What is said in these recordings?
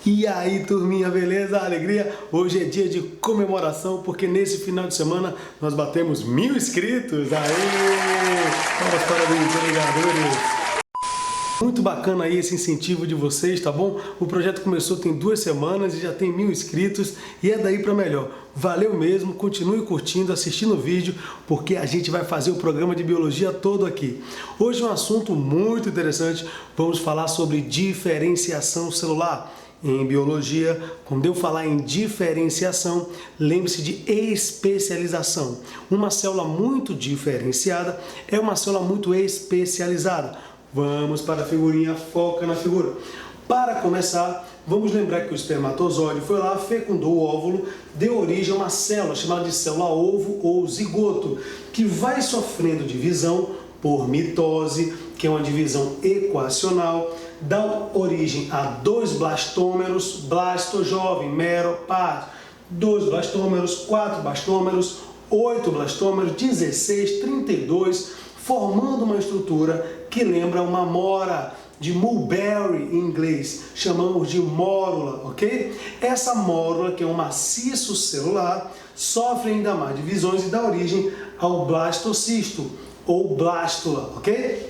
E aí, turminha, beleza? Alegria? Hoje é dia de comemoração, porque nesse final de semana nós batemos 1000 inscritos. Aê! Parabéns, delegadores! Muito bacana aí esse incentivo de vocês, tá bom? O projeto começou tem 2 semanas e já tem 1000 inscritos e é daí para melhor. Valeu mesmo, continue curtindo, assistindo o vídeo, porque a gente vai fazer o programa de biologia todo aqui. Hoje é um assunto muito interessante, vamos falar sobre diferenciação celular. Em biologia, quando eu falar em diferenciação, lembre-se de especialização. Uma célula muito diferenciada é uma célula muito especializada. Vamos para a figurinha, foca na figura. Para começar, vamos lembrar que o espermatozoide foi lá, fecundou o óvulo, deu origem a uma célula chamada de célula-ovo ou zigoto, que vai sofrendo divisão por mitose, que é uma divisão equacional, dá origem a 2 blastômeros, blasto jovem, meroparte, 2 blastômeros, 4 blastômeros, 8 blastômeros, 16, 32, formando uma estrutura que lembra uma mora de mulberry em inglês, chamamos de mórula, ok? Essa mórula, que é um maciço celular, sofre ainda mais divisões e dá origem ao blastocisto, ou blástula, ok?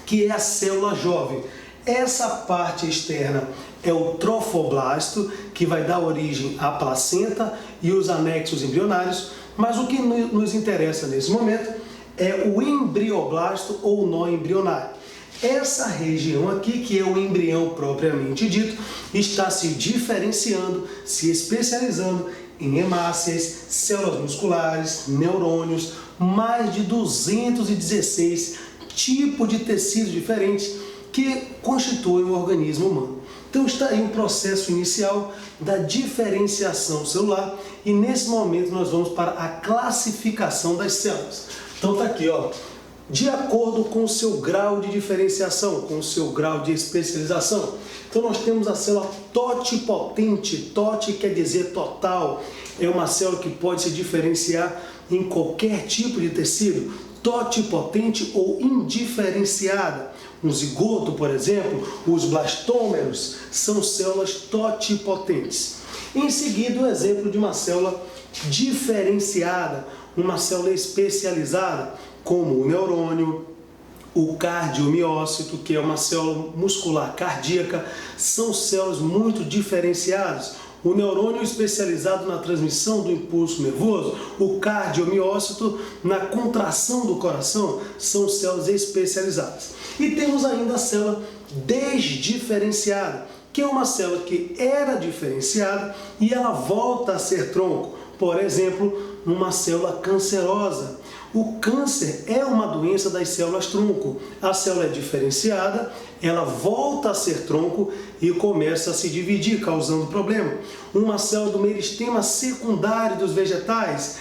Que é a célula jovem. Essa parte externa é o trofoblasto, que vai dar origem à placenta e os anexos embrionários, mas o que nos interessa nesse momento é o embrioblasto ou nó embrionário. Essa região aqui, que é o embrião propriamente dito, está se diferenciando, se especializando em hemácias, células musculares, neurônios, mais de 216 tipos de tecidos diferentes que constituem o organismo humano. Então está aí um processo inicial da diferenciação celular e nesse momento nós vamos para a classificação das células. Então está aqui, ó, de acordo com o seu grau de diferenciação, com o seu grau de especialização. Então nós temos a célula totipotente, tot quer dizer total, é uma célula que pode se diferenciar em qualquer tipo de tecido, totipotente ou indiferenciada. Um zigoto, por exemplo, os blastômeros são células totipotentes. Em seguida, o exemplo de uma célula diferenciada, uma célula especializada, como o neurônio, o cardiomiócito, que é uma célula muscular cardíaca, são células muito diferenciadas. O neurônio especializado na transmissão do impulso nervoso, o cardiomiócito na contração do coração, são células especializadas. E temos ainda a célula desdiferenciada, que é uma célula que era diferenciada e ela volta a ser tronco. Por exemplo, uma célula cancerosa. O câncer é uma doença das células tronco. A célula é diferenciada, ela volta a ser tronco e começa a se dividir, causando problema. Uma célula do meristema secundário dos vegetais,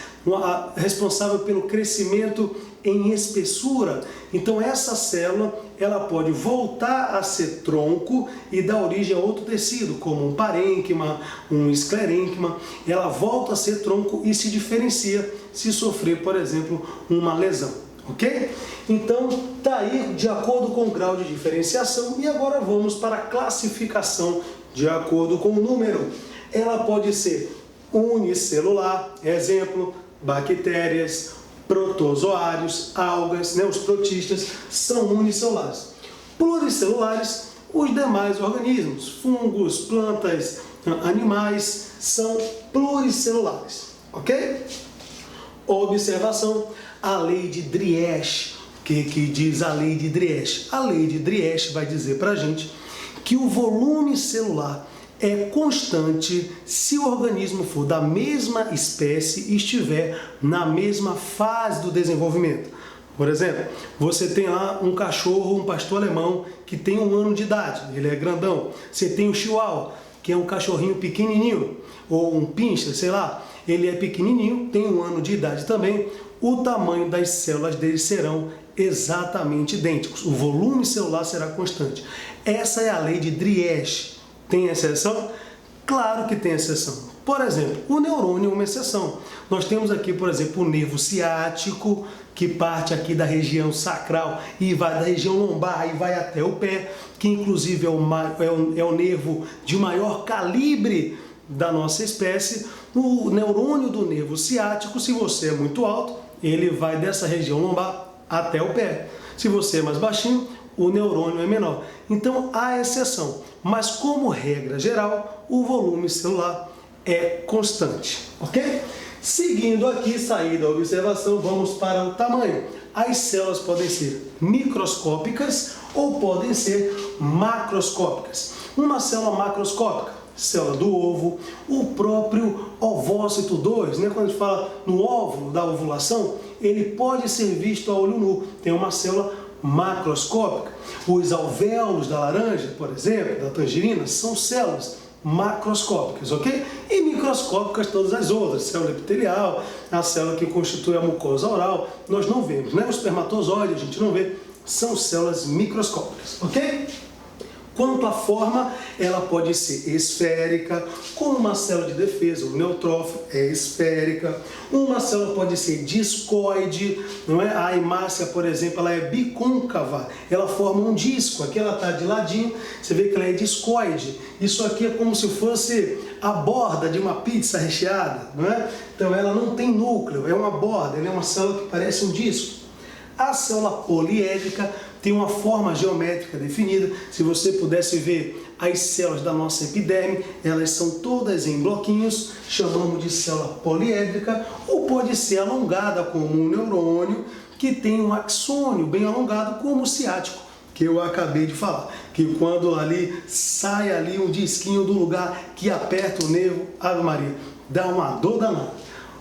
responsável pelo crescimento em espessura. Então essa célula ela pode voltar a ser tronco e dar origem a outro tecido, como um parênquima, um esclerênquima. Ela volta a ser tronco e se diferencia se sofrer, por exemplo, uma lesão, ok? Então tá aí de acordo com o grau de diferenciação e agora vamos para a classificação de acordo com o número. Ela pode ser unicelular, exemplo, bactérias, protozoários, algas, os protistas são unicelulares. Pluricelulares, os demais organismos, fungos, plantas, animais, são pluricelulares, ok? Observação, a lei de Driesch. O que diz a lei de Driesch? A lei de Driesch vai dizer para a gente que o volume celular é constante se o organismo for da mesma espécie e estiver na mesma fase do desenvolvimento. Por exemplo, você tem lá um cachorro, um pastor alemão, que tem 1 ano de idade, ele é grandão. Você tem o chihuahua, que é um cachorrinho pequenininho, ou um pincher, sei lá, ele é pequenininho, tem 1 ano de idade também. O tamanho das células dele serão exatamente idênticos, o volume celular será constante. Essa é a lei de Driesch. Tem exceção? Claro que tem exceção. Por exemplo, o neurônio é uma exceção. Nós temos aqui, por exemplo, o nervo ciático, que parte aqui da região sacral e vai da região lombar e vai até o pé, que inclusive é o nervo de maior calibre da nossa espécie. O neurônio do nervo ciático, se você é muito alto, ele vai dessa região lombar até o pé. Se você é mais baixinho, o neurônio é menor. Então há exceção, mas como regra geral, o volume celular é constante, ok? Seguindo aqui, sair da observação, vamos para o tamanho. As células podem ser microscópicas ou podem ser macroscópicas. Uma célula macroscópica, célula do ovo, o próprio ovócito 2, né? Quando a gente fala no óvulo da ovulação, ele pode ser visto a olho nu, tem uma célula macroscópica. Os alvéolos da laranja, por exemplo, da tangerina, são células macroscópicas, ok? E microscópicas todas as outras, célula epitelial, a célula que constitui a mucosa oral, nós não vemos, né? O espermatozoide a gente não vê, são células microscópicas, ok? Quanto à forma, ela pode ser esférica, como uma célula de defesa, o neutrófilo é esférica. Uma célula pode ser discoide, não é? A hemácia, por exemplo, ela é bicôncava, ela forma um disco, aqui ela está de ladinho, você vê que ela é discoide. Isso aqui é como se fosse a borda de uma pizza recheada, não é? Então ela não tem núcleo, é uma borda, ela é uma célula que parece um disco. A célula poliédrica tem uma forma geométrica definida. Se você pudesse ver as células da nossa epiderme, elas são todas em bloquinhos, chamamos de célula poliédrica, ou pode ser alongada como um neurônio, que tem um axônio bem alongado como o ciático, que eu acabei de falar, que quando ali sai ali um disquinho do lugar que aperta o nervo, Ave Maria, dá uma dor danada.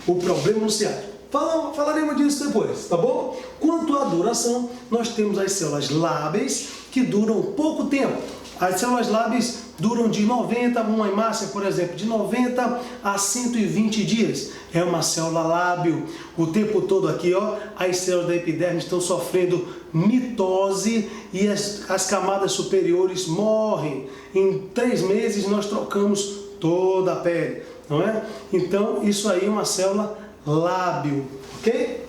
O problema no ciático. Falaremos disso depois, tá bom? Quanto à duração, nós temos as células lábeis, que duram pouco tempo. As células lábeis duram de 90, uma hemácia, por exemplo, de 90 a 120 dias. É uma célula lábil. O tempo todo aqui, ó, as células da epiderme estão sofrendo mitose e as camadas superiores morrem. Em 3 meses nós trocamos toda a pele, não é? Então, isso aí é uma célula lábil, ok?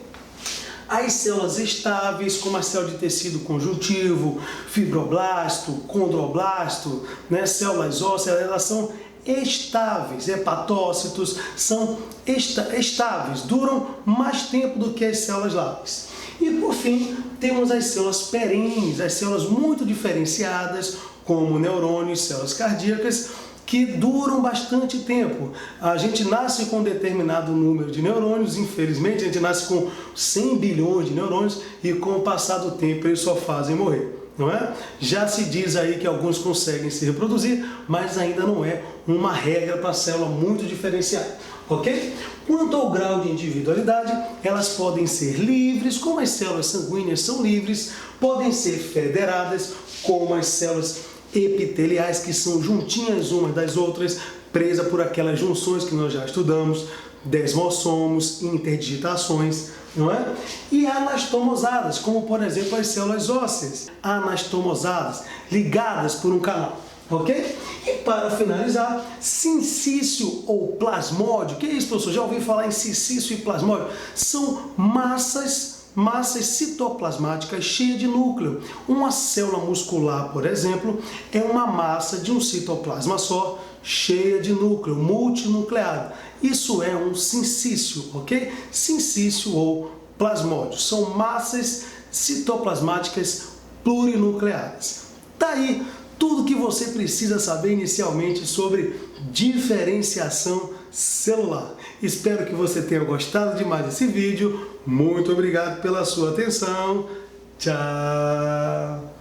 As células estáveis, como a célula de tecido conjuntivo, fibroblasto, condroblasto, né, células ósseas, elas são estáveis. Hepatócitos são estáveis, duram mais tempo do que as células lábeis. E por fim, temos as células perenes, as células muito diferenciadas, como neurônios, células cardíacas, que duram bastante tempo. A gente nasce com um determinado número de neurônios, infelizmente a gente nasce com 100 bilhões de neurônios e com o passar do tempo eles só fazem morrer, não é? Já se diz aí que alguns conseguem se reproduzir, mas ainda não é uma regra para a célula muito diferenciada, ok? Quanto ao grau de individualidade, elas podem ser livres, como as células sanguíneas são livres, podem ser federadas, como as células epiteliais, que são juntinhas umas das outras, presas por aquelas junções que nós já estudamos, desmossomos, interdigitações, não é? E anastomosadas, como por exemplo as células ósseas, anastomosadas, ligadas por um canal, ok? E para finalizar, sincício ou plasmódio. O que é isso, professor? Já ouvi falar em sincício e plasmódio? São massas citoplasmáticas cheias de núcleo. Uma célula muscular, por exemplo, é uma massa de um citoplasma só, cheia de núcleo, multinucleado. Isso é um sincício, ok? Sincício ou plasmódio. São massas citoplasmáticas plurinucleadas. Tá aí tudo que você precisa saber inicialmente sobre diferenciação celular. Espero que você tenha gostado demais desse vídeo. Muito obrigado pela sua atenção. Tchau!